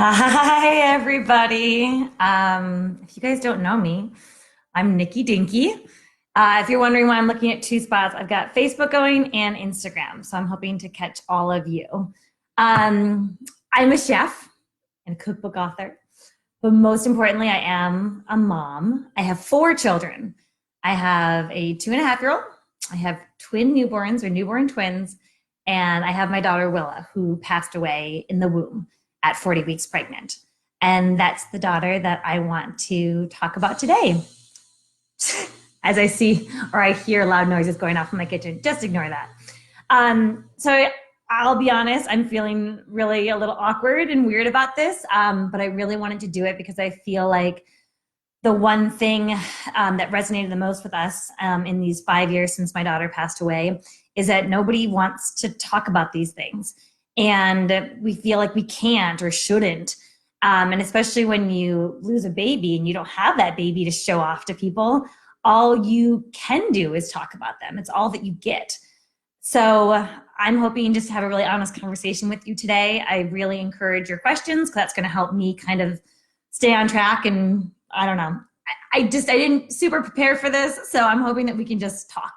Hi, everybody. If you guys don't know me, I'm Nikki Dinky. If you're wondering why I'm looking at two spots, I've got Facebook going and Instagram. So I'm hoping to catch all of you. I'm a chef and a cookbook author, but most importantly, I am a mom. I have four children. I have a 2.5-year-old. I have twin newborns or newborn twins, and I have my daughter Willa, who passed away in the womb at 40 weeks pregnant. And that's the daughter that I want to talk about today. As I see or I hear loud noises going off in my kitchen, just ignore that. So I'll be honest, I'm feeling really a little awkward and weird about this, but I really wanted to do it because I feel like the one thing that resonated the most with us in these 5 years since my daughter passed away is that nobody wants to talk about these things. And we feel like we can't or shouldn't. And especially when you lose a baby and you don't have that baby to show off to people, all you can do is talk about them. It's all that you get. So I'm hoping just to have a really honest conversation with you today. I really encourage your questions because that's going to help me kind of stay on track. And I don't know, I didn't super prepare for this. So I'm hoping that we can just talk.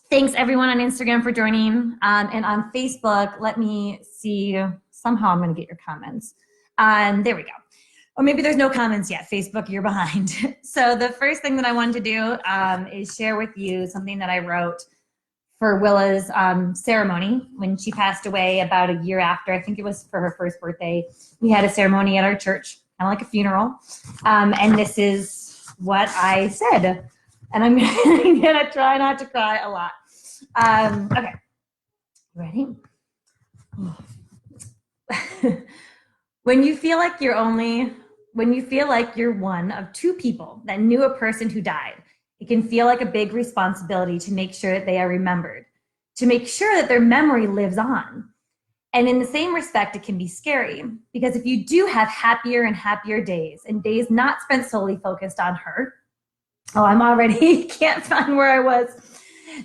Thanks everyone on Instagram for joining. And on Facebook, let me see, somehow I'm gonna get your comments. There we go. Or maybe there's no comments yet. Facebook, you're behind. So the first thing that I wanted to do is share with you something that I wrote for Willa's ceremony when she passed away about a year after. I think it was for her first birthday. We had a ceremony at our church, kind of like a funeral. And this is what I said. And I'm gonna try not to cry a lot. Okay, ready? When you feel like you're one of two people that knew a person who died, it can feel like a big responsibility to make sure that they are remembered, to make sure that their memory lives on. And in the same respect, it can be scary because if you do have happier and happier days and days not spent solely focused on her, oh, I'm already can't find where I was,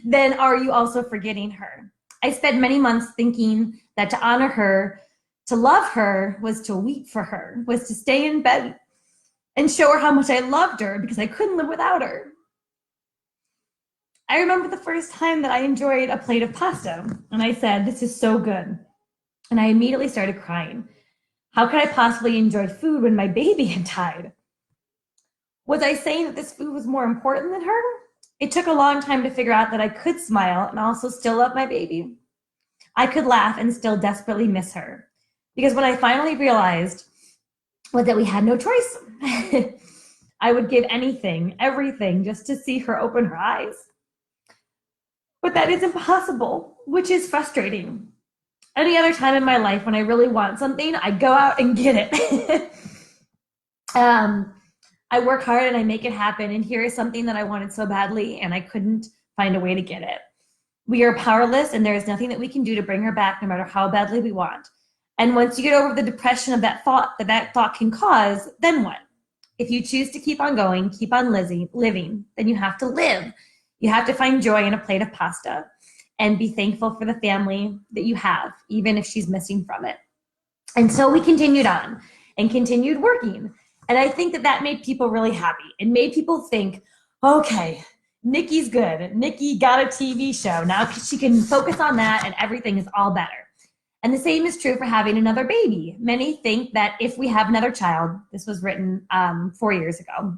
then are you also forgetting her? I spent many months thinking that to honor her, to love her, was to weep for her, was to stay in bed and show her how much I loved her because I couldn't live without her. I remember the first time that I enjoyed a plate of pasta and I said, "This is so good." And I immediately started crying. How could I possibly enjoy food when my baby had died? Was I saying that this food was more important than her? It took a long time to figure out that I could smile and also still love my baby. I could laugh and still desperately miss her. Because what I finally realized was that we had no choice. I would give anything, everything, just to see her open her eyes. But that is impossible, which is frustrating. Any other time in my life when I really want something, I go out and get it. I work hard and I make it happen. And here is something that I wanted so badly and I couldn't find a way to get it. We are powerless and there is nothing that we can do to bring her back no matter how badly we want. And once you get over the depression of that thought can cause, then what? If you choose to keep on going, keep on living, then you have to live. You have to find joy in a plate of pasta and be thankful for the family that you have, even if she's missing from it. And so we continued on and continued working. And I think that made people really happy. It made people think, okay, Nikki's good. Nikki got a TV show. Now she can focus on that and everything is all better. And the same is true for having another baby. Many think that if we have another child, this was written 4 years ago,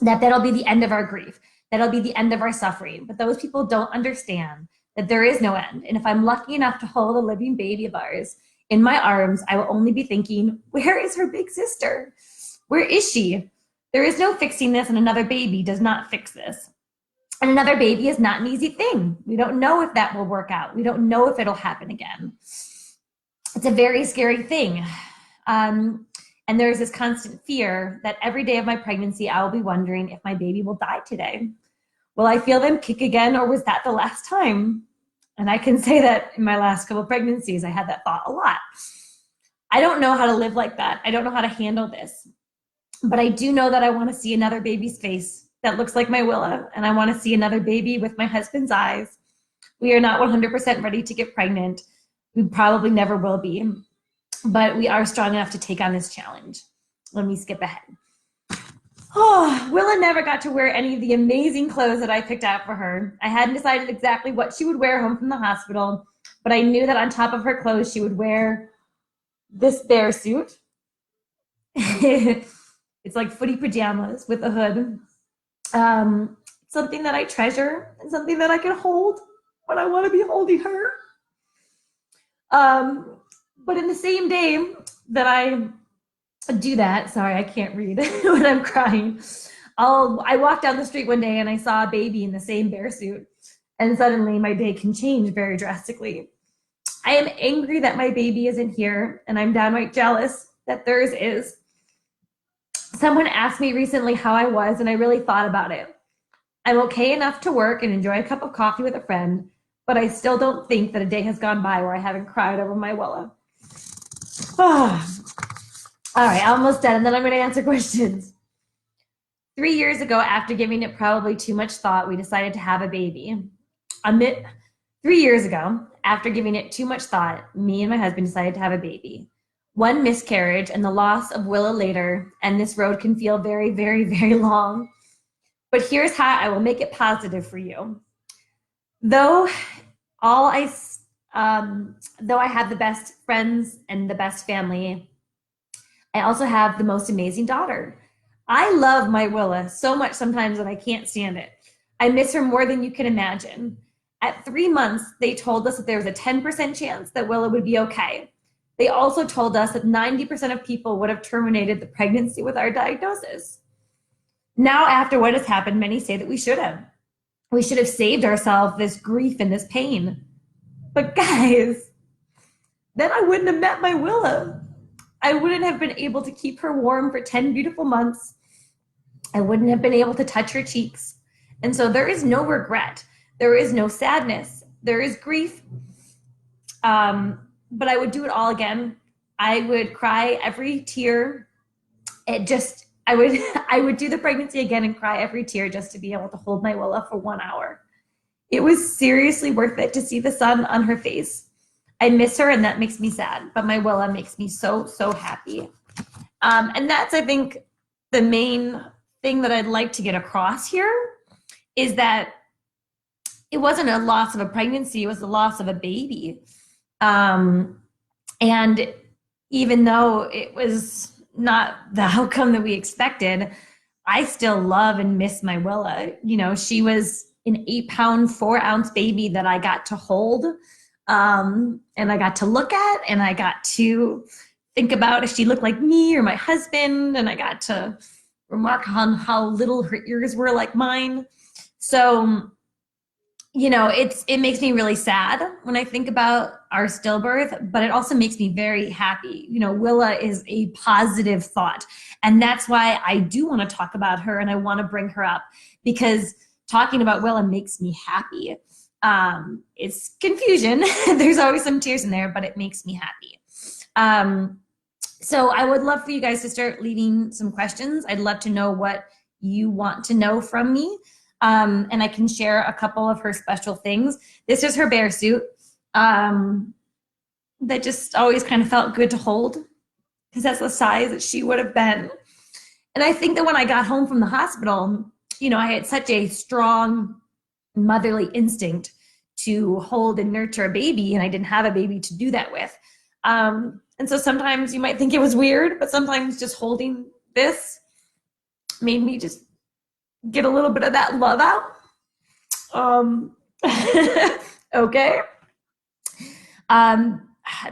that'll be the end of our grief. That'll be the end of our suffering. But those people don't understand that there is no end. And if I'm lucky enough to hold a living baby of ours in my arms, I will only be thinking, where is her big sister? Where is she? There is no fixing this, and another baby does not fix this. And another baby is not an easy thing. We don't know if that will work out. We don't know if it'll happen again. It's a very scary thing. And there's this constant fear that every day of my pregnancy, I will be wondering if my baby will die today. Will I feel them kick again, or was that the last time? And I can say that in my last couple of pregnancies, I had that thought a lot. I don't know how to live like that. I don't know how to handle this. But I do know that I want to see another baby's face that looks like my Willa, and I want to see another baby with my husband's eyes. We are not 100% ready to get pregnant. We probably never will be. but we are strong enough to take on this challenge. Let me skip ahead. Oh, Willa never got to wear any of the amazing clothes that I picked out for her. I hadn't decided exactly what she would wear home from the hospital, but I knew that on top of her clothes, she would wear this bear suit. It's like footy pajamas with a hood. Something that I treasure and something that I can hold when I want to be holding her. But in the same day that I do that, sorry, I can't read when I'm crying. I walked down the street one day and I saw a baby in the same bear suit, and suddenly my day can change very drastically. I am angry that my baby isn't here, and I'm downright jealous that theirs is. Someone asked me recently how I was, and I really thought about it. I'm okay enough to work and enjoy a cup of coffee with a friend, but I still don't think that a day has gone by where I haven't cried over my Willa. Oh. All right, almost done, and then I'm going to answer questions. 3 years ago, after giving it probably too much thought, we decided to have a baby. 3 years ago, after giving it too much thought, me and my husband decided to have a baby. One miscarriage and the loss of Willa later, and this road can feel very, very, very long. But here's how I will make it positive for you. Though I have the best friends and the best family, I also have the most amazing daughter. I love my Willa so much sometimes that I can't stand it. I miss her more than you can imagine. At 3 months, they told us that there was a 10% chance that Willa would be okay. They also told us that 90% of people would have terminated the pregnancy with our diagnosis. Now, after what has happened, many say that we should have. We should have saved ourselves this grief and this pain. But guys, then I wouldn't have met my Willa. I wouldn't have been able to keep her warm for 10 beautiful months. I wouldn't have been able to touch her cheeks. And so there is no regret. There is no sadness. There is grief. But I would do it all again. I would cry every tear. I would do the pregnancy again and cry every tear just to be able to hold my Willa for 1 hour. It was seriously worth it to see the sun on her face. I miss her, and that makes me sad, but my Willa makes me so, so happy. And that's, I think, the main thing that I'd like to get across here is that it wasn't a loss of a pregnancy, it was the loss of a baby. And even though it was not the outcome that we expected, I still love and miss my Willa. You know, she was an 8-pound, 4-ounce baby that I got to hold. And I got to look at, and I got to think about if she looked like me or my husband, and I got to remark on how little her ears were like mine. So, you know, it makes me really sad when I think about our stillbirth, but it also makes me very happy. You know, Willa is a positive thought, and that's why I do want to talk about her, and I want to bring her up, because talking about Willa makes me happy. It's confusion. There's always some tears in there, but it makes me happy. So I would love for you guys to start leaving some questions. I'd love to know what you want to know from me. And I can share a couple of her special things. This is her bear suit. That just always kind of felt good to hold, because that's the size that she would have been. And I think that when I got home from the hospital, you know, I had such a strong motherly instinct to hold and nurture a baby, and I didn't have a baby to do that with. And so sometimes you might think it was weird, but sometimes just holding this made me just get a little bit of that love out. Okay.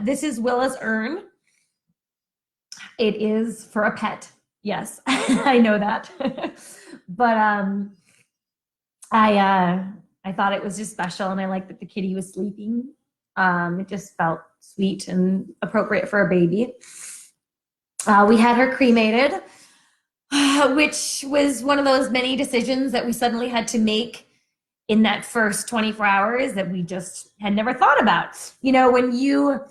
This is Willa's urn. It is for a pet. Yes, I know that. But I thought it was just special, and I liked that the kitty was sleeping. It just felt sweet and appropriate for a baby. We had her cremated, which was one of those many decisions that we suddenly had to make in that first 24 hours that we just had never thought about. You know, when you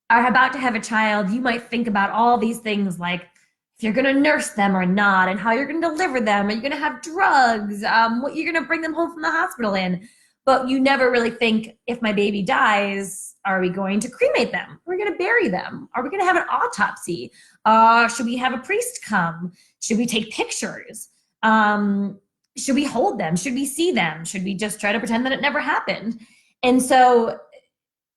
are about to have a child, you might think about all these things, like if you're going to nurse them or not, and how you're going to deliver them. Are you going to have drugs? What you're going to bring them home from the hospital in? but you never really think, if my baby dies, are we going to cremate them? Are we going to bury them? Are we going to have an autopsy? Should we have a priest come? Should we take pictures? Should we hold them? Should we see them? Should we just try to pretend that it never happened? And so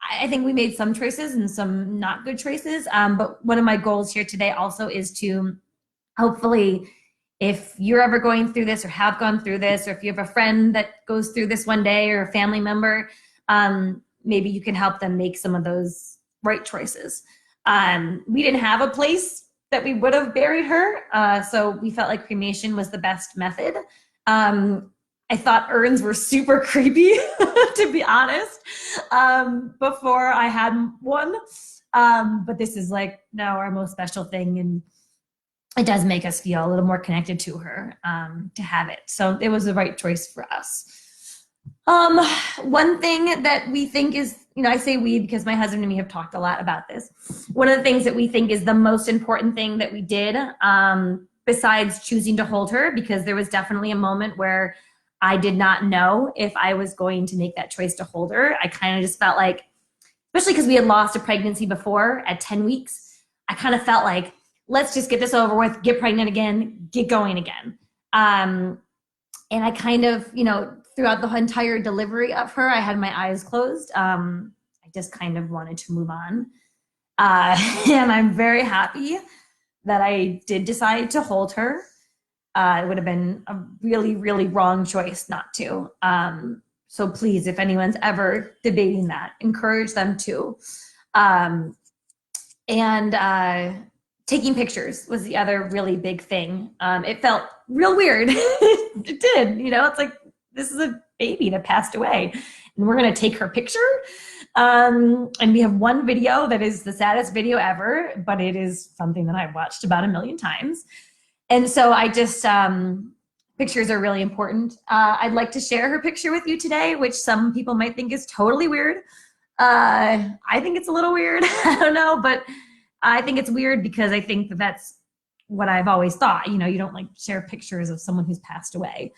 I think we made some choices and some not good choices. But one of my goals here today also is to hopefully, if you're ever going through this or have gone through this, or if you have a friend that goes through this one day or a family member, maybe you can help them make some of those right choices. We didn't have a place that we would have buried her, so we felt like cremation was the best method. I thought urns were super creepy, to be honest, before I had one. But this is like now our most special thing, and it does make us feel a little more connected to her, to have it. So it was the right choice for us. One thing that we think is, I say we because my husband and me have talked a lot about this. One of the things that we think is the most important thing that we did, besides choosing to hold her, because there was definitely a moment where I did not know if I was going to make that choice to hold her. I kind of just felt like, especially because we had lost a pregnancy before at 10 weeks, I kind of felt like, let's just get this over with, get pregnant again, get going again. And I kind of, throughout the entire delivery of her, I had my eyes closed. I just kind of wanted to move on. And I'm very happy that I did decide to hold her. It would have been a really, really wrong choice not to. So please, if anyone's ever debating that, encourage them to. Taking pictures was the other really big thing. It felt real weird. It did, it's like, this is a baby that passed away and we're going to take her picture. And we have one video that is the saddest video ever, but it is something that I've watched about 1,000,000 times. And so I just, pictures are really important. I'd like to share her picture with you today, which some people might think is totally weird. I think it's a little weird. I don't know, but I think it's weird because I think that that's what I've always thought. You don't like share pictures of someone who's passed away.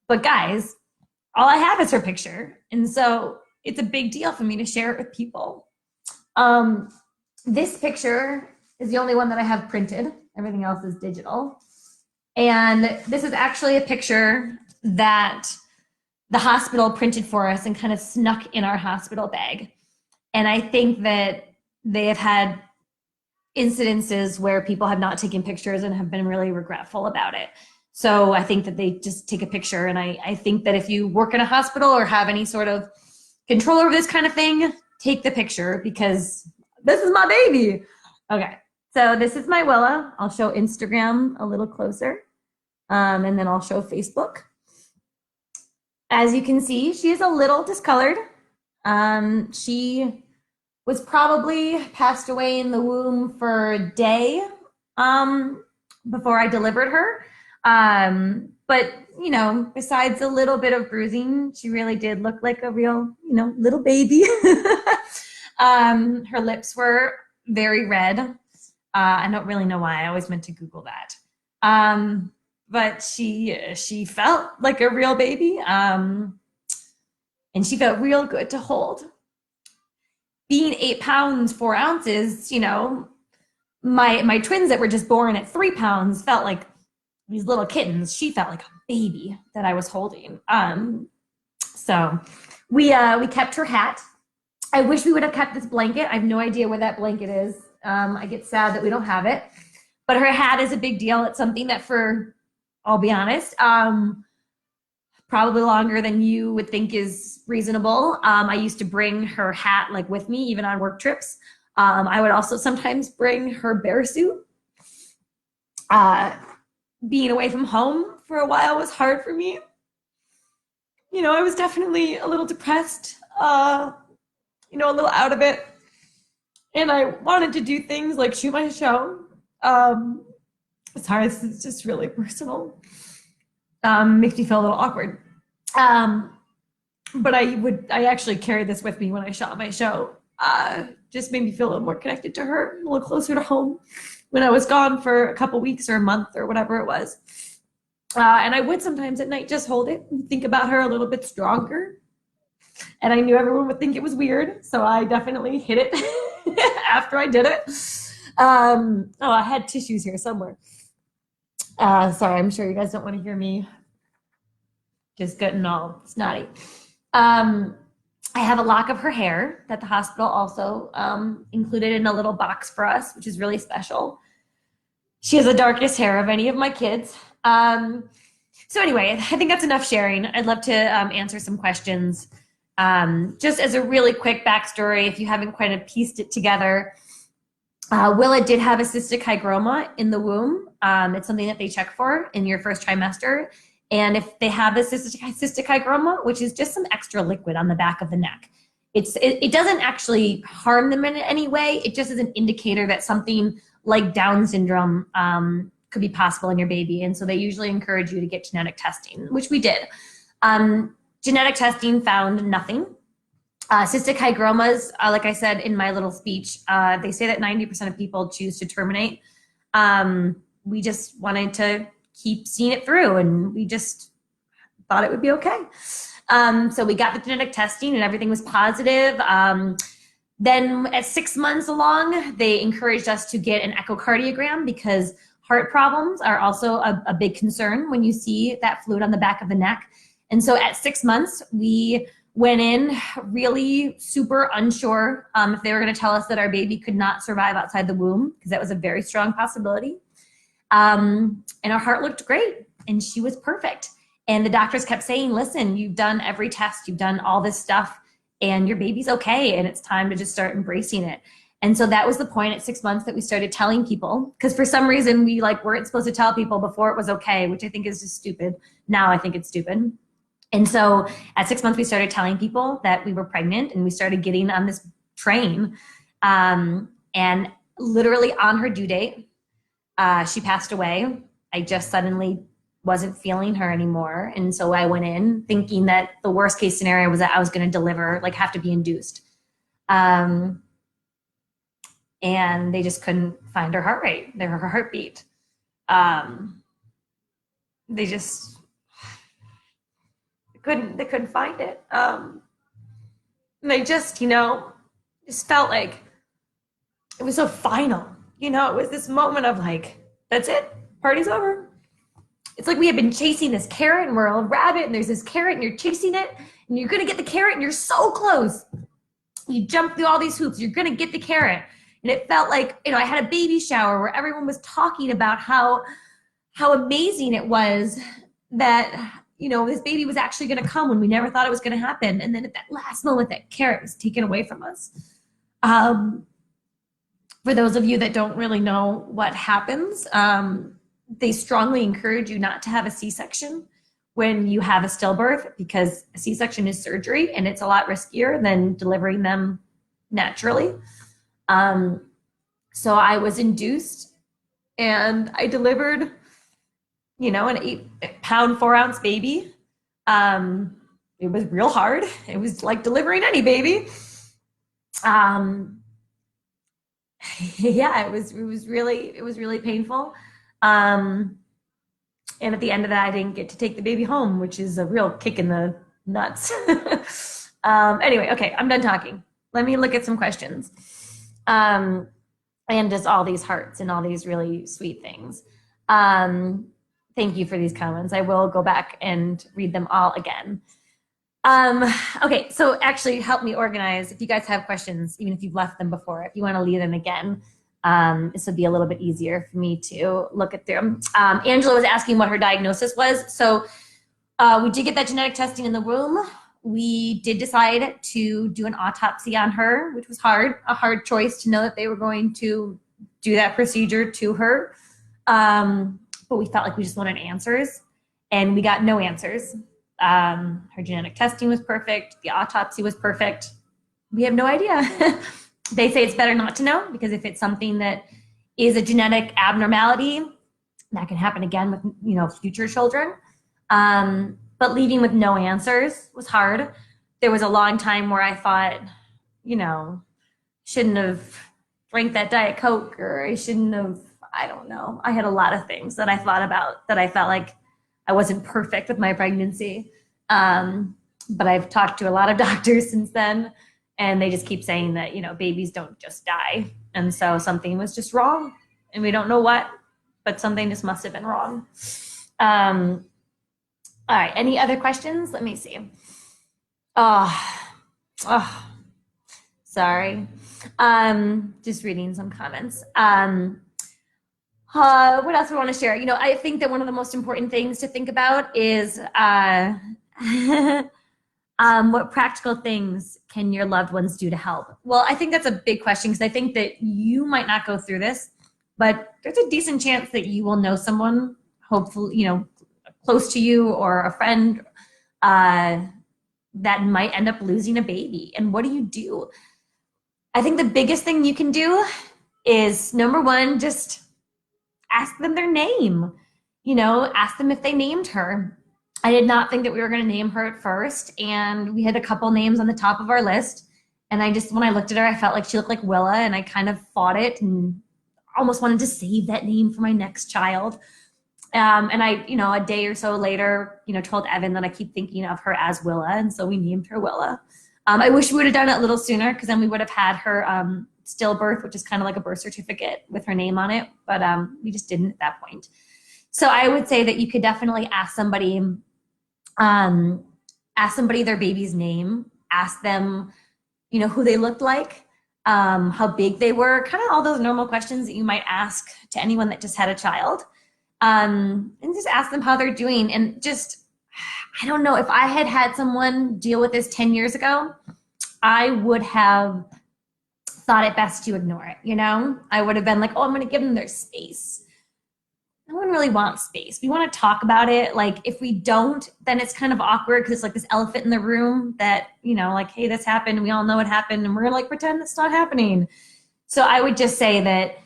But guys, all I have is her picture. And so it's a big deal for me to share it with people. This picture is the only one that I have printed. Everything else is digital. And this is actually a picture that the hospital printed for us and kind of snuck in our hospital bag. And I think that they have had incidences where people have not taken pictures and have been really regretful about it. So I think that they just take a picture. And I think that if you work in a hospital or have any sort of control over this kind of thing, take the picture because this is my baby. Okay, so this is my Willa. I'll show Instagram a little closer, and then I'll show Facebook. As you can see, she is a little discolored. She was probably passed away in the womb for a day before I delivered her. But, besides a little bit of bruising, she really did look like a real, little baby. Her lips were very red. I don't really know why. I always meant to Google that. But she felt like a real baby. And she felt real good to hold. Being 8 pounds, 4 ounces, my twins that were just born at 3 pounds felt like these little kittens. She felt like a baby that I was holding. So we kept her hat. I wish we would have kept this blanket. I have no idea where that blanket is. I get sad that we don't have it. But her hat is a big deal. It's something that I'll be honest, probably longer than you would think is reasonable. I used to bring her hat with me, even on work trips. I would also sometimes bring her bear suit. Being away from home for a while was hard for me. I was definitely a little depressed, a little out of it. And I wanted to do things like shoot my show. Sorry, this is just really personal. Makes me feel a little awkward. But I actually carried this with me when I shot my show. Just made me feel a little more connected to her, a little closer to home when I was gone for a couple weeks or a month or whatever it was. And I would sometimes at night just hold it and think about her a little bit stronger. And I knew everyone would think it was weird, so I definitely hid it after I did it. Oh, I had tissues here somewhere. Sorry, I'm sure you guys don't want to hear me just getting all snotty. Um, I have a lock of her hair that the hospital also included in a little box for us, which is really special. She has the darkest hair of any of my kids. So anyway, I think that's enough sharing. I'd love to answer some questions. Just as a really quick backstory, if you haven't quite pieced it together, Willa did have a cystic hygroma in the womb. It's something that they check for in your first trimester. And if they have a cystic hygroma, which is just some extra liquid on the back of the neck, it doesn't actually harm them in any way. It just is an indicator that something like Down syndrome could be possible in your baby. And so they usually encourage you to get genetic testing, which we did. Genetic testing found nothing. Cystic hygromas, like I said in my little speech, they say that 90% of people choose to terminate. We just wanted to keep seeing it through, and we just thought it would be okay. So we got the genetic testing and everything was positive. Then at 6 months along, they encouraged us to get an echocardiogram because heart problems are also a big concern when you see that fluid on the back of the neck. And so at 6 months, we went in really super unsure if they were going to tell us that our baby could not survive outside the womb, because that was a very strong possibility. And our heart looked great and she was perfect. And the doctors kept saying, listen, you've done every test, you've done all this stuff, and your baby's okay, and it's time to just start embracing it. And so that was the point at 6 months that we started telling people, because for some reason we weren't supposed to tell people before it was okay, which I think is just stupid. Now I think it's stupid. And so at 6 months, we started telling people that we were pregnant, and we started getting on this train. And literally on her due date, she passed away. I just suddenly wasn't feeling her anymore. And so I went in thinking that the worst case scenario was that I was going to deliver, like have to be induced. And they just couldn't find her heart rate, her heartbeat. They couldn't find it. And they just felt like it was so final. It was this moment of like, that's it, party's over. It's like we had been chasing this carrot, and we're a rabbit, and there's this carrot, and you're chasing it, and you're gonna get the carrot, and you're so close. You jump through all these hoops, you're gonna get the carrot. And it felt like, I had a baby shower where everyone was talking about how amazing it was that, this baby was actually gonna come when we never thought it was gonna happen. And then at that last moment, that carrot was taken away from us. For those of you that don't really know what happens, they strongly encourage you not to have a C-section when you have a stillbirth, because a C-section is surgery and it's a lot riskier than delivering them naturally. So I was induced and I delivered, an 8-pound, 4-ounce baby. It was real hard. It was like delivering any baby. Yeah, it was really painful. And at the end of that, I didn't get to take the baby home, which is a real kick in the nuts. Anyway, okay, I'm done talking. Let me look at some questions. And just all these hearts and all these really sweet things. Thank you for these comments. I will go back and read them all again. Okay, so actually help me organize. If you guys have questions, even if you've left them before, if you want to leave them again, this would be a little bit easier for me to look at them. Angela was asking what her diagnosis was. So we did get that genetic testing in the womb. We did decide to do an autopsy on her, which was a hard choice to know that they were going to do that procedure to her. But we felt like we just wanted answers, and we got no answers. Her genetic testing was perfect. The autopsy was perfect. We have no idea. They say it's better not to know, because if it's something that is a genetic abnormality, that can happen again with, future children. But leaving with no answers was hard. There was a long time where I thought, shouldn't have drank that Diet Coke, or I shouldn't have, I don't know. I had a lot of things that I thought about that I felt like I wasn't perfect with my pregnancy. And But I've talked to a lot of doctors since then, and they just keep saying that, babies don't just die. And so something was just wrong, and we don't know what, but something just must have been wrong. All right, any other questions? Let me see. Oh, oh, sorry. Just reading some comments. What else do I want to share? I think that one of the most important things to think about is what practical things can your loved ones do to help? Well, I think that's a big question because I think that you might not go through this, but there's a decent chance that you will know someone, hopefully, close to you or a friend that might end up losing a baby. And what do you do? I think the biggest thing you can do is, number one, just ask them their name. Ask them if they named her. I did not think that we were going to name her at first, and we had a couple names on the top of our list. And when I looked at her, I felt like she looked like Willa, and I kind of fought it and almost wanted to save that name for my next child. And I, a day or so later, told Evan that I keep thinking of her as Willa, and so we named her Willa. I wish we would have done it a little sooner, because then we would have had her stillbirth, which is kind of like a birth certificate with her name on it, but we just didn't at that point. So I would say that you could definitely ask somebody their baby's name, ask them, who they looked like, how big they were, kind of all those normal questions that you might ask to anyone that just had a child, and just ask them how they're doing. And just, I don't know, if I had had someone deal with this 10 years ago, I would have thought it best to ignore it. I would have been like, oh, I'm going to give them their space. No one really wants space. We want to talk about it. Like, if we don't, then it's kind of awkward, because it's like this elephant in the room that, like, hey, this happened. We all know it happened, and we're going to pretend it's not happening. So I would just say that,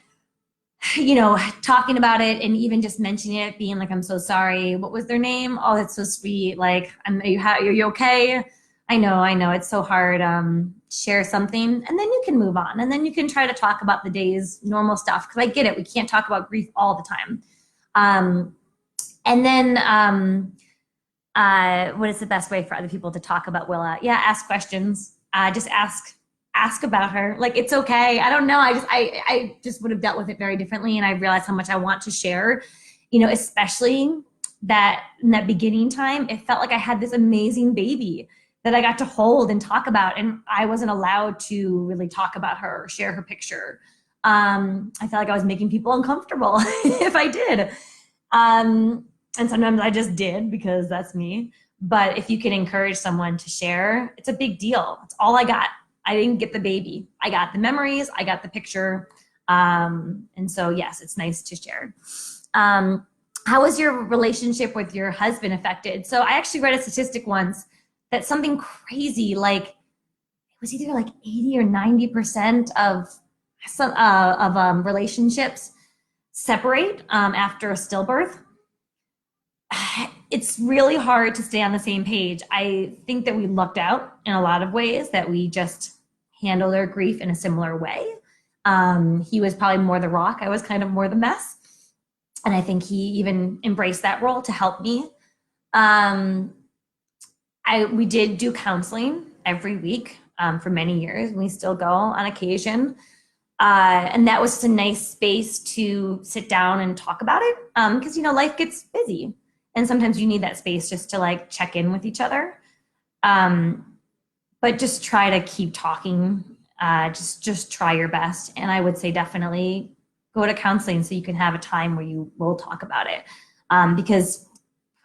talking about it and even just mentioning it, being like, I'm so sorry. What was their name? Oh, that's so sweet. Like, are you okay? I know. It's so hard. Share something, and then you can move on. And then you can try to talk about the day's normal stuff. Because I get it. We can't talk about grief all the time. And then what is the best way for other people to talk about Willa? Yeah, ask questions. Just ask about her. Like, it's okay. I don't know. I just would have dealt with it very differently, and I realized how much I want to share. Especially that in that beginning time, it felt like I had this amazing baby that I got to hold and talk about, and I wasn't allowed to really talk about her or share her picture. I felt like I was making people uncomfortable if I did. And sometimes I just did, because that's me. But if you can encourage someone to share, it's a big deal. It's all I got. I didn't get the baby. I got the memories. I got the picture. And so, yes, it's nice to share. How was your relationship with your husband affected? So I actually read a statistic once that something crazy, like, it was either like 80 or 90% of relationships separate after a stillbirth. It's really hard to stay on the same page. I think that we lucked out in a lot of ways, that we just handle their grief in a similar way. He was probably more the rock. I was kind of more the mess. And I think he even embraced that role to help me. We did do counseling every week for many years. We still go on occasion. And that was just a nice space to sit down and talk about it. Because, life gets busy. And sometimes you need that space just to like check in with each other. But just try to keep talking. Just try your best. And I would say definitely go to counseling so you can have a time where you will talk about it. Because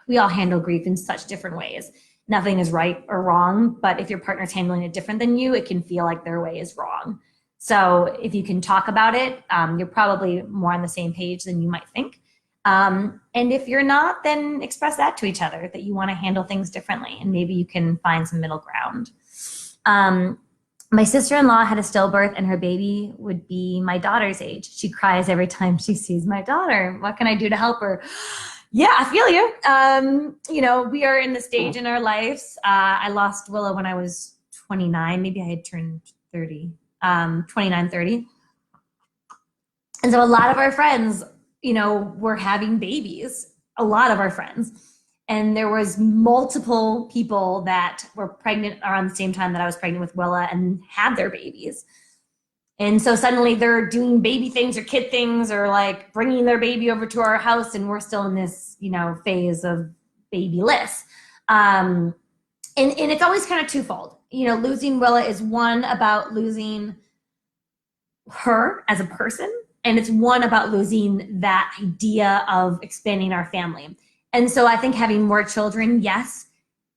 we all handle grief in such different ways. Nothing is right or wrong, but if your partner's handling it different than you, it can feel like their way is wrong. So if you can talk about it, you're probably more on the same page than you might think. And if you're not, then express that to each other, that you want to handle things differently, and maybe you can find some middle ground. My sister-in-law had a stillbirth, and her baby would be my daughter's age. She cries every time she sees my daughter. What can I do to help her? Yeah, I feel you. We are in the stage in our lives. I lost Willa when I was 29. Maybe I had turned 30, 29, 30. And so a lot of our friends, were having babies, a lot of our friends. And there was multiple people that were pregnant around the same time that I was pregnant with Willa and had their babies. And so suddenly they're doing baby things or kid things or like bringing their baby over to our house, and we're still in this, phase of babyless. Um, and it's always kind of twofold. Losing Willa is one about losing her as a person, and it's one about losing that idea of expanding our family. And so I think having more children, yes,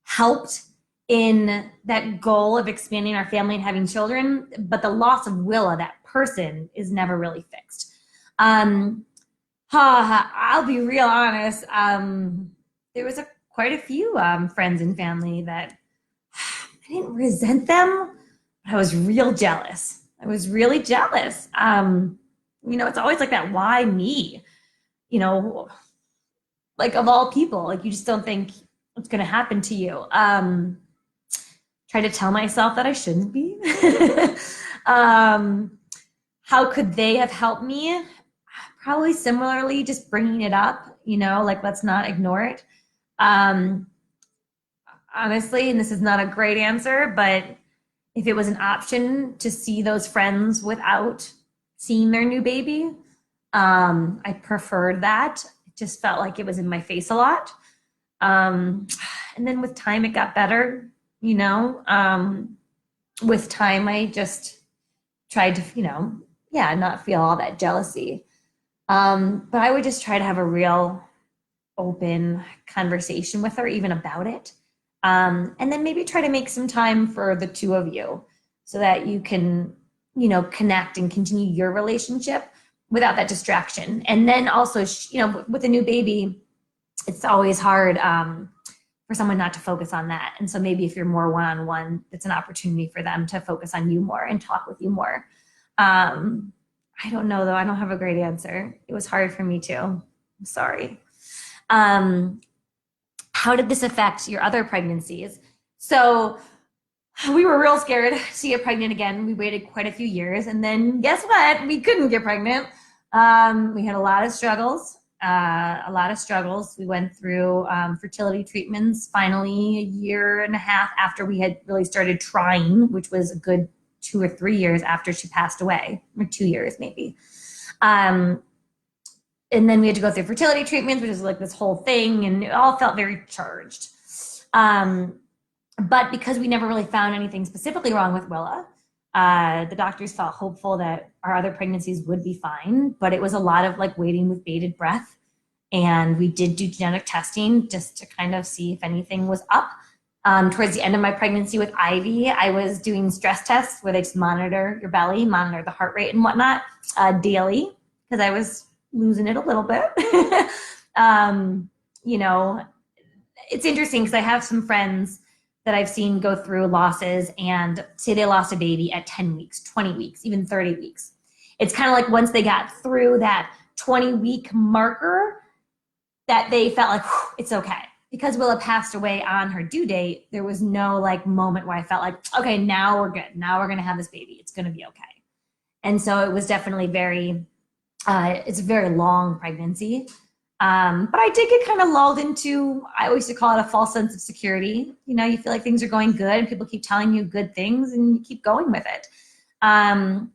helped in that goal of expanding our family and having children, but the loss of Willa, that person, is never really fixed. I'll be real honest. There was quite a few friends and family that I didn't resent them, but I was real jealous. I was really jealous. It's always like that, why me? Like of all people, like you just don't think it's going to happen to you. Try to tell myself that I shouldn't be. How could they have helped me? Probably similarly, just bringing it up, like let's not ignore it. Honestly, and this is not a great answer, but if it was an option to see those friends without seeing their new baby, I preferred that. It just felt like it was in my face a lot. And then with time, it got better, with time, I just tried to, not feel all that jealousy. But I would just try to have a real open conversation with her, even about it. And then maybe try to make some time for the two of you so that you can, connect and continue your relationship without that distraction. And then also, with a new baby, it's always hard for someone not to focus on that. And so maybe if you're more one-on-one, it's an opportunity for them to focus on you more and talk with you more. I don't know, though. I don't have a great answer. It was hard for me too. I'm sorry. How did this affect your other pregnancies? So we were real scared to get pregnant again. We waited quite a few years, and then guess what? We couldn't get pregnant. We had a lot of struggles. We went through fertility treatments finally a year and a half after we had really started trying, which was a good 2 or 3 years after she passed away, or 2 years maybe. And then we had to go through fertility treatments, which is like this whole thing, and it all felt very charged. But because we never really found anything specifically wrong with Willa, the doctors felt hopeful that our other pregnancies would be fine, but it was a lot of like waiting with bated breath. And we did do genetic testing just to kind of see if anything was up. Towards the end of my pregnancy with Ivy, I was doing stress tests where they just monitor your belly, monitor the heart rate and whatnot daily, because I was losing it a little bit. It's interesting because I have some friends that I've seen go through losses and say they lost a baby at 10 weeks, 20 weeks, even 30 weeks. It's kind of like once they got through that 20-week marker that they felt like, it's okay. Because Willa passed away on her due date, there was no like moment where I felt like, okay, now we're good. Now we're going to have this baby. It's going to be okay. And so it was definitely it's a very long pregnancy. But I did get kind of lulled into, I always used to call it a false sense of security. You feel like things are going good and people keep telling you good things and you keep going with it. And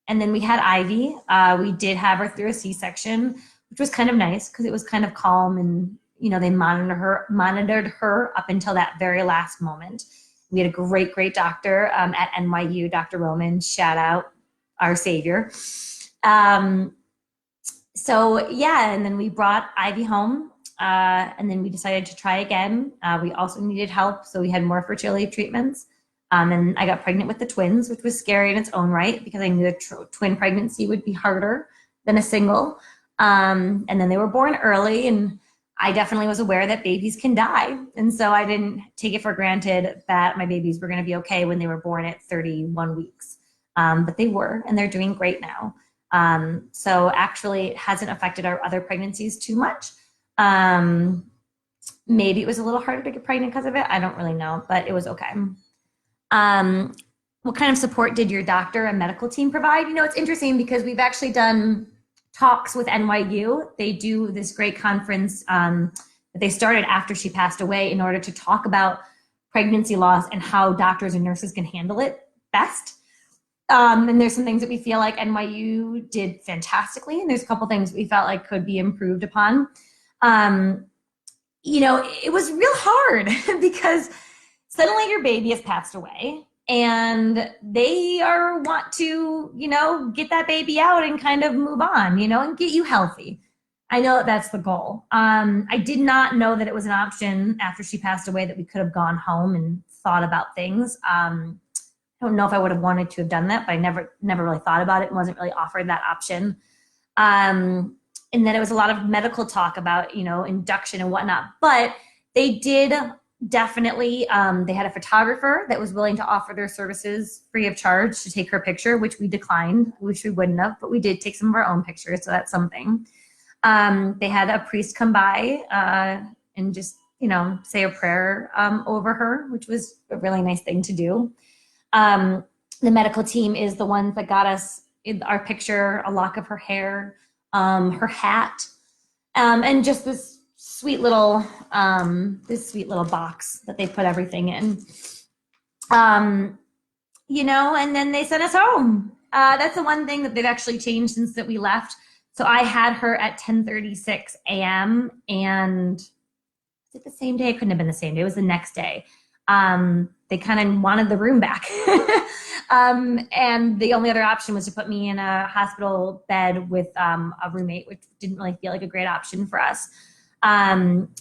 then we had Ivy. We did have her through a C-section, which was kind of nice because it was kind of calm, and they monitored her up until that very last moment. We had a great doctor at NYU, Dr. Roman, shout out, our savior. So yeah, and then we brought Ivy home, and then we decided to try again. We also needed help, so we had more fertility treatments. And I got pregnant with the twins, which was scary in its own right because I knew the twin pregnancy would be harder than a single. And then they were born early, and I definitely was aware that babies can die. And so I didn't take it for granted that my babies were going to be okay when they were born at 31 weeks. But they were, and they're doing great now. So actually it hasn't affected our other pregnancies too much. Maybe it was a little harder to get pregnant because of it. I don't really know, but it was okay. What kind of support did your doctor and medical team provide? It's interesting because we've actually done talks with NYU. They do this great conference, the that they started after she passed away in order to talk about pregnancy loss and how doctors and nurses can handle it best. And there's some things that we feel like NYU did fantastically, and there's a couple things we felt like could be improved upon. It was real hard because suddenly your baby has passed away and they want to, get that baby out and kind of move on, and get you healthy. I know that's the goal. I did not know that it was an option after she passed away that we could have gone home and thought about things. I don't know if I would have wanted to have done that, but I never really thought about it and wasn't really offered that option. And then it was a lot of medical talk about, induction and whatnot. But they did definitely, they had a photographer that was willing to offer their services free of charge to take her picture, which we declined. I wish we wouldn't have, but we did take some of our own pictures, so that's something. They had a priest come by and just, say a prayer over her, which was a really nice thing to do. The medical team is the ones that got us our picture, a lock of her hair, her hat, and just this sweet little box that they put everything in. And then they sent us home. That's the one thing that they've actually changed since that we left. So I had her at 10:36 a.m. and was it the same day? It couldn't have been the same day. It was the next day. They kind of wanted the room back. And the only other option was to put me in a hospital bed with a roommate, which didn't really feel like a great option for us.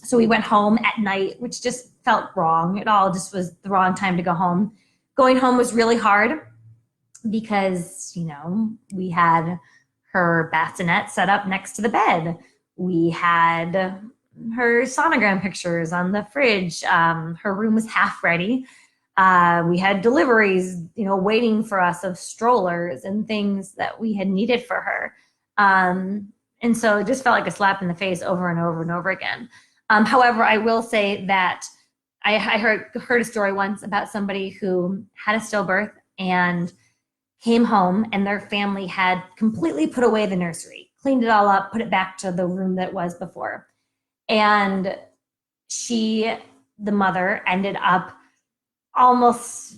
So we went home at night, which just felt wrong. It all just was the wrong time to go home. Going home was really hard because, we had her bassinet set up next to the bed. We had her sonogram pictures on the fridge. Her room was half ready. We had deliveries, waiting for us of strollers and things that we had needed for her. And so it just felt like a slap in the face over and over and over again. However, I will say that I heard a story once about somebody who had a stillbirth and came home and their family had completely put away the nursery, cleaned it all up, put it back to the room that it was before. And the mother, ended up almost,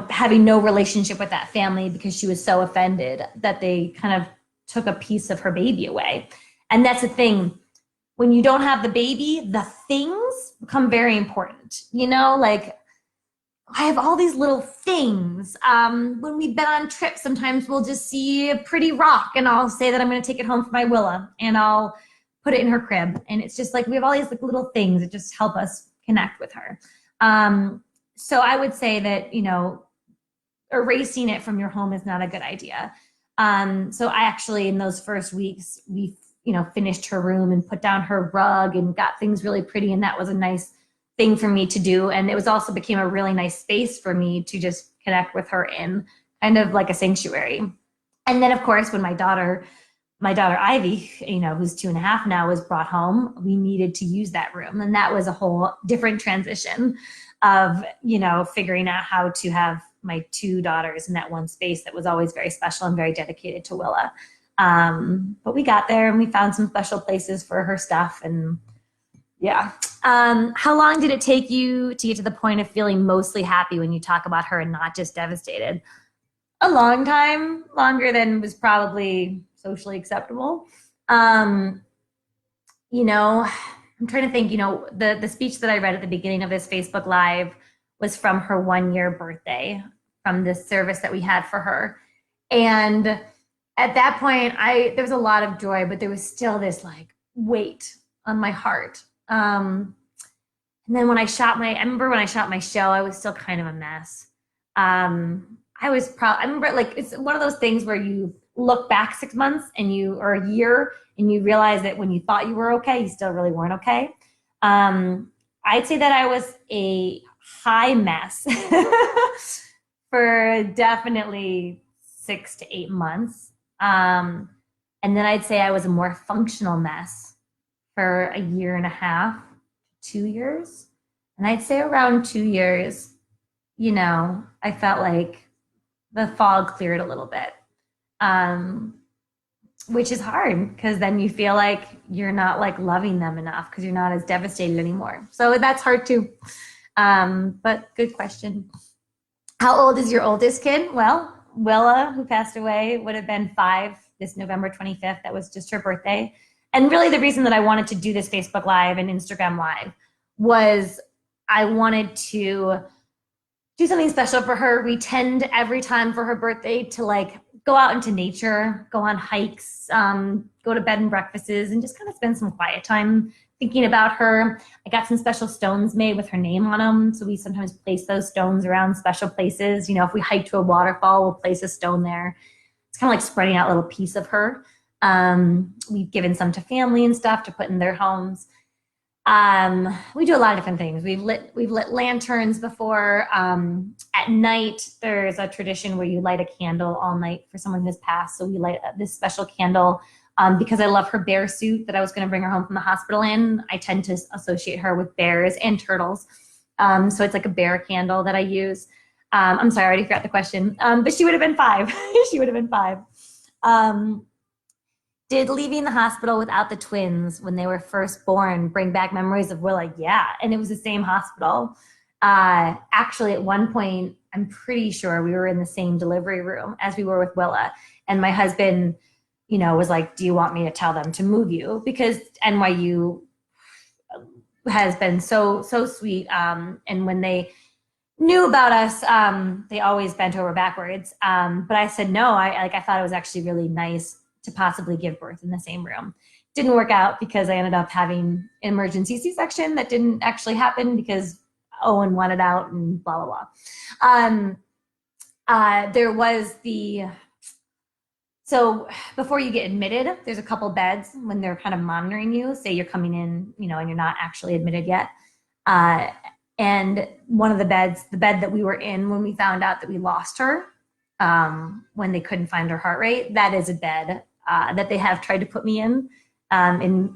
having no relationship with that family because she was so offended that they kind of took a piece of her baby away. And that's the thing. When you don't have the baby, the things become very important. Like I have all these little things. When we've been on trips, sometimes we'll just see a pretty rock and I'll say that I'm going to take it home for my Willa and I'll put it in her crib. And it's just like we have all these little things that just help us connect with her. So I would say that, erasing it from your home is not a good idea. So I actually, in those first weeks, we, finished her room and put down her rug and got things really pretty. And that was a nice thing for me to do. And it was also became a really nice space for me to just connect with her in, kind of like a sanctuary. And then of course, when my daughter Ivy, who's 2.5 now, was brought home, we needed to use that room. And that was a whole different transition of, figuring out how to have my 2 daughters in that one space that was always very special and very dedicated to Willa. But we got there and we found some special places for her stuff. And yeah. How long did it take you to get to the point of feeling mostly happy when you talk about her and not just devastated? A long time, longer than was probably socially acceptable. I'm trying to think, the speech that I read at the beginning of this Facebook Live was from her 1-year birthday, from this service that we had for her. And at that point, there was a lot of joy, but there was still this like weight on my heart. And then when I remember when I shot my show, I was still kind of a mess. I remember like, it's one of those things where you look back 6 months or a year and you realize that when you thought you were okay, you still really weren't okay. I'd say that I was a high mess for definitely 6 to 8 months. And then I'd say I was a more functional mess for 1.5 to 2 years. And I'd say around 2 years, I felt like the fog cleared a little bit. which is hard because then you feel like you're not like loving them enough because you're not as devastated anymore. So that's hard too. But good question. How old is your oldest kid? Well, Willa, who passed away, would have been 5 this November 25th. That was just her birthday. And really, the reason that I wanted to do this Facebook Live and Instagram Live was I wanted to do something special for her. We tend every time for her birthday to like go out into nature, go on hikes, go to bed and breakfasts, and just kind of spend some quiet time thinking about her. I got some special stones made with her name on them. So we sometimes place those stones around special places. You know, if we hike to a waterfall, we'll place a stone there. It's kind of like spreading out a little piece of her. We've given some to family and stuff to put in their homes. We do a lot of different things. We've lit lanterns before. At night, there's a tradition where you light a candle all night for someone who's passed. So we light this special candle because I love her bear suit that I was going to bring her home from the hospital in. I tend to associate her with bears and turtles. So it's like a bear candle that I use. I'm sorry, I already forgot the question. But she would have been 5. She would have been 5. Did leaving the hospital without the twins when they were first born bring back memories of Willa? Yeah, and it was the same hospital. Actually, at one point, I'm pretty sure we were in the same delivery room as we were with Willa. And my husband, you know, was like, do you want me to tell them to move you? Because NYU has been so sweet. And when they knew about us, they always bent over backwards. But I said no. I thought it was actually really nice to possibly give birth in the same room. Didn't work out because I ended up having an emergency C-section that didn't actually happen because Owen wanted out and blah, blah, blah. There was so before you get admitted, there's a couple beds when they're kind of monitoring you, say you're coming in, you know, and you're not actually admitted yet. And one of the beds, the bed that we were in when we found out that we lost her, when they couldn't find her heart rate, that is a bed that they have tried to put me in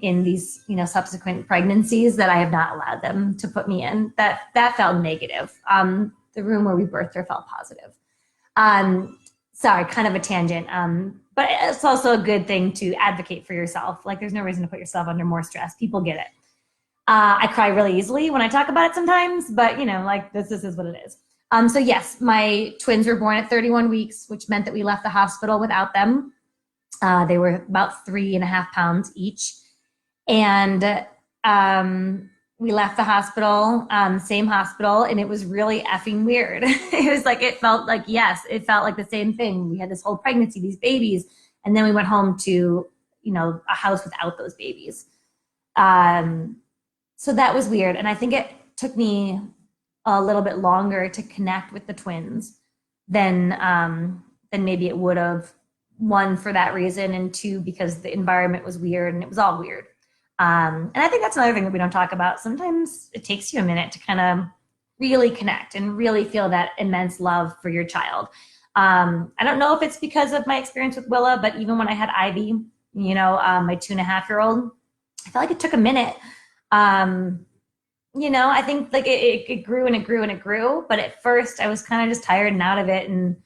these, you know, subsequent pregnancies that I have not allowed them to put me in. That felt negative. The room where we birthed her felt positive. Sorry, kind of a tangent. But it's also a good thing to advocate for yourself. Like, there's no reason to put yourself under more stress. People get it. I cry really easily when I talk about it sometimes, but you know, like this is what it is. So yes, my twins were born at 31 weeks, which meant that we left the hospital without them. They were about 3.5 pounds each. And we left the hospital, same hospital, and it was really effing weird. It was like, it felt like the same thing. We had this whole pregnancy, these babies, and then we went home to, you know, a house without those babies. So that was weird. And I think it took me a little bit longer to connect with the twins than maybe it would have. 1, for that reason, and 2, because the environment was weird and it was all weird. And I think that's another thing that we don't talk about. Sometimes it takes you a minute to kind of really connect and really feel that immense love for your child. I don't know if it's because of my experience with Willa, but even when I had Ivy, you know, my 2.5-year-old, I felt like it took a minute. You know, I think like it grew and it grew and it grew, but at first I was kind of just tired and out of it, and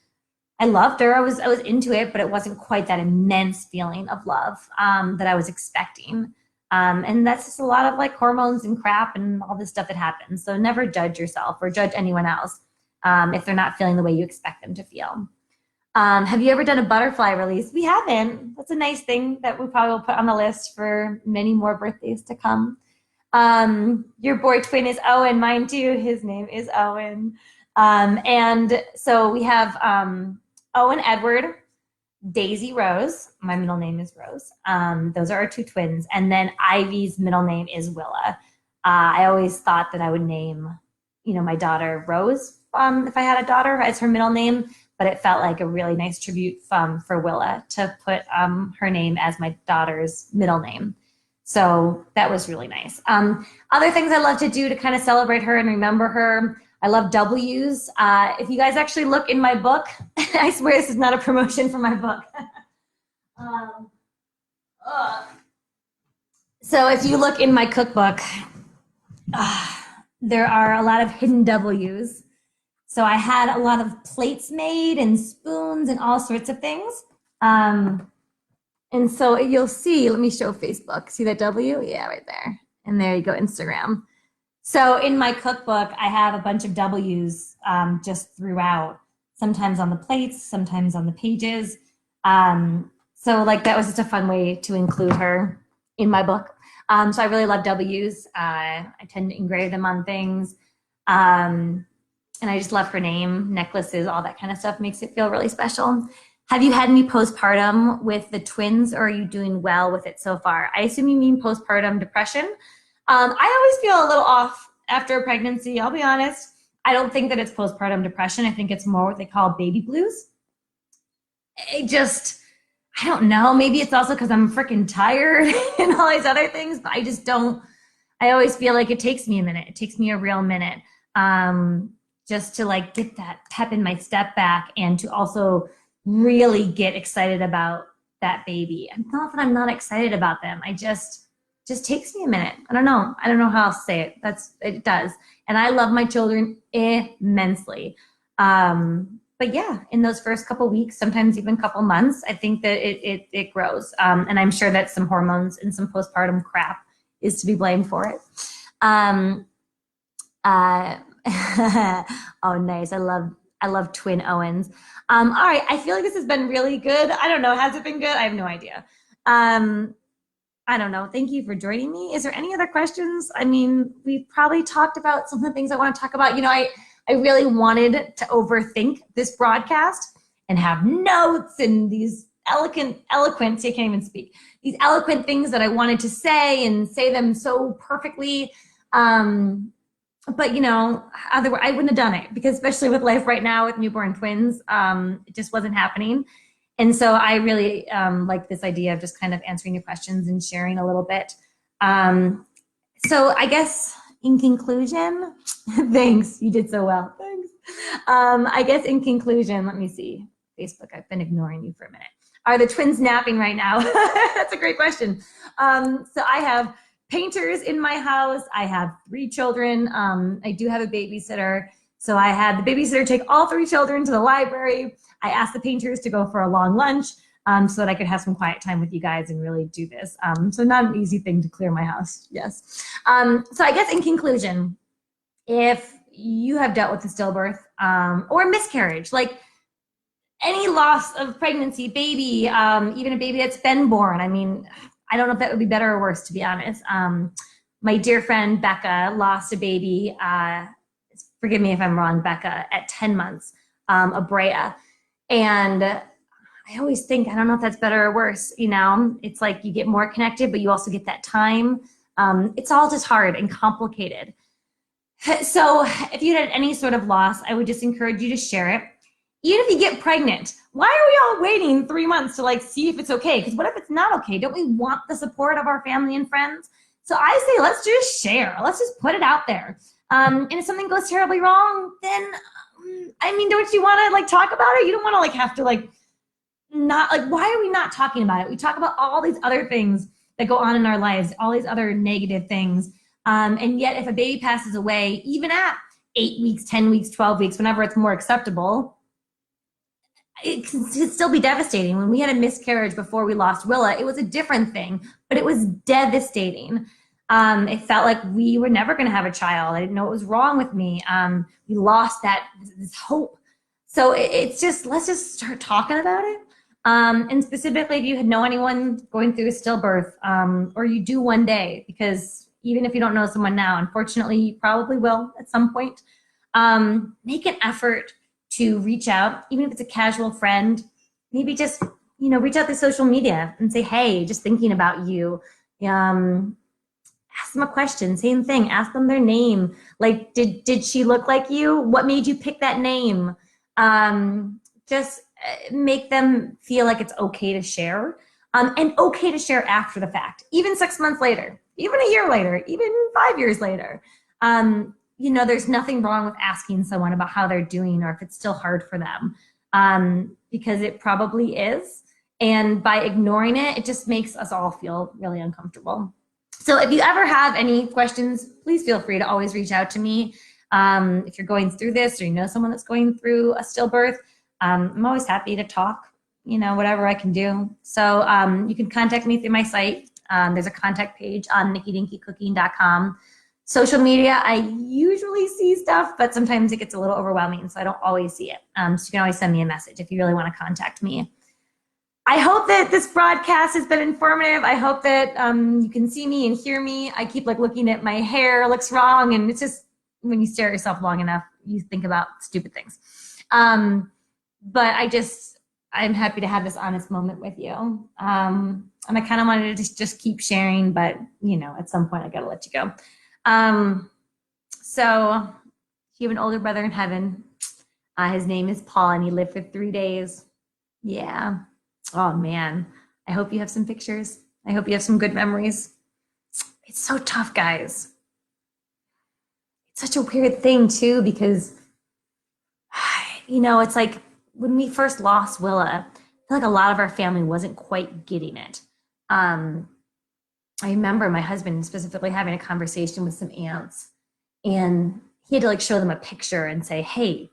I loved her. I was into it, but it wasn't quite that immense feeling of love that I was expecting. And that's just a lot of like hormones and crap and all this stuff that happens. So never judge yourself or judge anyone else if they're not feeling the way you expect them to feel. Have you ever done a butterfly release? We haven't. That's a nice thing that we probably will put on the list for many more birthdays to come. Your boy twin is Owen. Mine too. His name is Owen. And so we have Owen Edward, Daisy Rose. My middle name is Rose. Those are our 2 twins. And then Ivy's middle name is Willa. I always thought that I would name, you know, my daughter Rose if I had a daughter as her middle name, but it felt like a really nice tribute for Willa to put her name as my daughter's middle name. So that was really nice. Other things I love to do to kind of celebrate her and remember her, I love W's. If you guys actually look in my book, I swear this is not a promotion for my book. So if you look in my cookbook, there are a lot of hidden W's. So I had a lot of plates made and spoons and all sorts of things. And so you'll see, let me show Facebook. See that W? Yeah, right there. And there you go, Instagram. So in my cookbook, I have a bunch of W's just throughout, sometimes on the plates, sometimes on the pages. So like that was just a fun way to include her in my book. So I really love W's. I tend to engrave them on things. And I just love her name, necklaces, all that kind of stuff makes it feel really special. Have you had any postpartum with the twins, or are you doing well with it so far? I assume you mean postpartum depression. I always feel a little off after a pregnancy, I'll be honest. I don't think that it's postpartum depression. I think it's more what they call baby blues. It just, I don't know. Maybe it's also because I'm freaking tired and all these other things, but I just don't. I always feel like it takes me a minute. It takes me a real minute just to like get that pep in my step back and to also really get excited about that baby. I'm not that I'm not excited about them. I just takes me a minute. I don't know. I don't know how else to say it. It does. And I love my children immensely. But yeah, in those first couple weeks, sometimes even couple months, I think that it grows. And I'm sure that some hormones and some postpartum crap is to be blamed for it. Oh, nice. I love twin Owens. All right. I feel like this has been really good. I don't know. Has it been good? I have no idea. I don't know. Thank you for joining me. Is there any other questions? I mean, we've probably talked about some of the things I want to talk about. You know, I really wanted to overthink this broadcast and have notes and these eloquent, I can't even speak, these eloquent things that I wanted to say and say them so perfectly. But you know, otherwise I wouldn't have done it, because especially with life right now with newborn twins, it just wasn't happening. And so I really like this idea of just kind of answering your questions and sharing a little bit. So I guess in conclusion, thanks, you did so well, thanks. I guess in conclusion, let me see, Facebook, I've been ignoring you for a minute. Are the twins napping right now? That's a great question. So I have painters in my house. I have 3 children. I do have a babysitter. So I had the babysitter take all 3 children to the library. I asked the painters to go for a long lunch so that I could have some quiet time with you guys and really do this. So not an easy thing to clear my house, yes. So I guess in conclusion, if you have dealt with a stillbirth or miscarriage, like any loss of pregnancy, baby, even a baby that's been born, I mean, I don't know if that would be better or worse, to be honest. My dear friend Becca lost a baby, forgive me if I'm wrong, Becca, at 10 months, a Brea. And I always think, I don't know if that's better or worse, you know, it's like you get more connected, but you also get that time. It's all just hard and complicated. So if you had any sort of loss, I would just encourage you to share it. Even if you get pregnant, why are we all waiting 3 months to like see if it's okay? Because what if it's not okay? Don't we want the support of our family and friends? So I say, let's just share. Let's just put it out there. And if something goes terribly wrong, then I mean, don't you want to like talk about it? You don't want to like have to like not like, why are we not talking about it? We talk about all these other things that go on in our lives, all these other negative things. And yet if a baby passes away, even at 8 weeks, 10 weeks, 12 weeks, whenever it's more acceptable, it can still be devastating. When we had a miscarriage before we lost Willa, it was a different thing, but it was devastating. It felt like we were never going to have a child. I didn't know what was wrong with me. We lost this hope. So it's just, let's just start talking about it. And specifically, if you know anyone going through a stillbirth, or you do one day, because even if you don't know someone now, unfortunately, you probably will at some point, make an effort to reach out, even if it's a casual friend, maybe just, you know, reach out to social media and say, hey, just thinking about you. Ask them a question, same thing, ask them their name. Like, did she look like you? What made you pick that name? Just make them feel like it's okay to share, and okay to share after the fact, even 6 months later, even a year later, even 5 years later. You know, there's nothing wrong with asking someone about how they're doing or if it's still hard for them, because it probably is. And by ignoring it, it just makes us all feel really uncomfortable. So if you ever have any questions, please feel free to always reach out to me. If you're going through this or you know someone that's going through a stillbirth, I'm always happy to talk, whatever I can do. So you can contact me through my site. There's a contact page on nickydinkycooking.com. Social media, I usually see stuff, but sometimes it gets a little overwhelming, so I don't always see it. So you can always send me a message if you really want to contact me. I hope that this broadcast has been informative. I hope that you can see me and hear me. I keep looking at my hair, looks wrong, and it's just when you stare at yourself long enough, you think about stupid things. But I'm happy to have this honest moment with you. And I kind of wanted to just keep sharing, but at some point I got to let you go. So you have an older brother in heaven. His name is Paul, and he lived for 3 days. Yeah. Oh man. I hope you have some pictures. I hope you have some good memories. It's so tough, guys. It's such a weird thing too, because it's like when we first lost Willa, I feel like a lot of our family wasn't quite getting it. I remember my husband specifically having a conversation with some aunts, and he had to show them a picture and say, hey,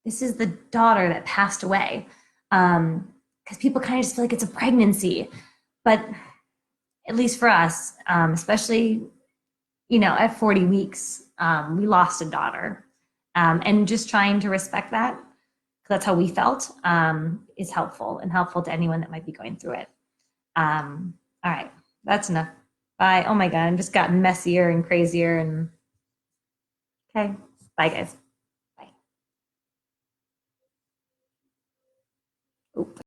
this is the daughter that passed away. Because people kind of just feel like it's a pregnancy. But at least for us, especially, at 40 weeks, we lost a daughter. And just trying to respect that, because that's how we felt, is helpful to anyone that might be going through it. All right, that's enough. Bye. Oh my God, I'm just gotten messier and crazier. And okay, bye guys. Bye. Oop.